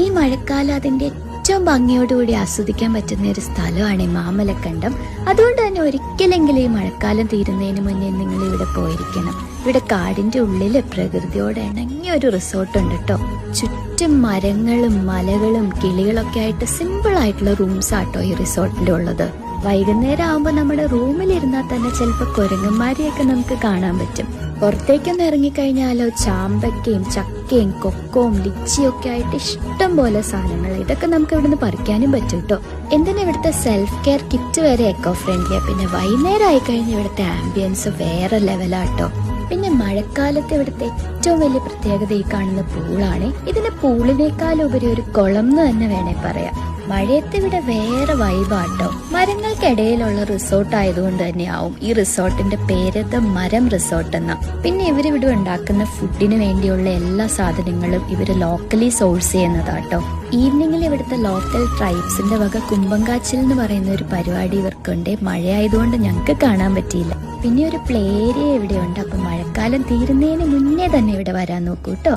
ഈ മഴക്കാലം അതിന്റെ ഏറ്റവും ഭംഗിയോടുകൂടി ആസ്വദിക്കാൻ പറ്റുന്ന ഒരു സ്ഥലമാണ് ഈ മാമലക്കണ്ടം. അതുകൊണ്ട് തന്നെ ഒരിക്കലെങ്കിലും ഈ മഴക്കാലം തീരുന്നതിന് മുന്നേ നിങ്ങൾ ഇവിടെ പോയിരിക്കണം. ഇവിടെ കാടിന്റെ ഉള്ളില് പ്രകൃതിയോട് ഇണങ്ങിയ ഒരു റിസോർട്ട് ഉണ്ട് കേട്ടോ. ചുറ്റും മരങ്ങളും മലകളും കിളികളൊക്കെ ആയിട്ട് സിമ്പിൾ ആയിട്ടുള്ള റൂംസ് ആട്ടോ ഈ റിസോർട്ടിന്റെ ഉള്ളത്. വൈകുന്നേരം ആവുമ്പോൾ നമ്മുടെ റൂമിലിരുന്നാൽ തന്നെ ചിലപ്പോൾ കുരങ്ങന്മാരെയൊക്കെ നമുക്ക് കാണാൻ പറ്റും. പുറത്തേക്കൊന്ന് ഇറങ്ങിക്കഴിഞ്ഞാലോ ചാമ്പക്കയും ചക്കയും കൊക്കവും ലിച്ചിയും ഒക്കെ ആയിട്ട് ഇഷ്ടം പോലെ സാധനങ്ങൾ. ഇതൊക്കെ നമുക്ക് ഇവിടുന്ന് പറിക്കാനും പറ്റും കേട്ടോ. എന്തിനാ ഇവിടുത്തെ സെൽഫ് കെയർ കിറ്റ് വരെ എക്കോ ഫ്രണ്ട്ലിയാ. പിന്നെ വൈകുന്നേരം ആയിക്കഴിഞ്ഞാൽ ഇവിടുത്തെ ആംബിയൻസ് വേറെ ലെവലാട്ടോ. പിന്നെ മഴക്കാലത്ത് ഇവിടുത്തെ ഏറ്റവും വലിയ പ്രത്യേകത ഈ കാണുന്ന പൂളാണ്. ഇതിന് പൂളിനേക്കാളുപരി ഒരു കുളം എന്ന് തന്നെ വേണേ പറയാം. മഴയത്ത് ഇവിടെ വേറെ വൈബാട്ടോ. മരങ്ങൾക്കിടയിലുള്ള റിസോർട്ട് ആയതുകൊണ്ട് തന്നെയാവും ഈ റിസോർട്ടിന്റെ പേര് ദ മരം റിസോർട്ട് എന്ന. പിന്നെ ഇവരിവിടെ ഉണ്ടാക്കുന്ന ഫുഡിന് വേണ്ടിയുള്ള എല്ലാ സാധനങ്ങളും ഇവര് ലോക്കലി സോഴ്സ് ചെയ്യുന്നതാട്ടോ. ഈവനിങ്ങിൽ ഇവിടുത്തെ ലോക്കൽ ട്രൈബ്സിന്റെ വക കുമ്പങ്കാച്ചിൽ എന്ന് പറയുന്ന ഒരു പരിപാടി ഇവർക്കുണ്ട്. മഴയായതുകൊണ്ട് ഞങ്ങൾക്ക് കാണാൻ പറ്റിയില്ല. പിന്നെ ഒരു പ്ലേ ഏരിയ ഇവിടെ ഉണ്ട്. അപ്പൊ മഴക്കാലം തീരുന്നതിന് മുന്നേ തന്നെ ഇവിടെ വരാൻ നോക്കൂ കേട്ടോ.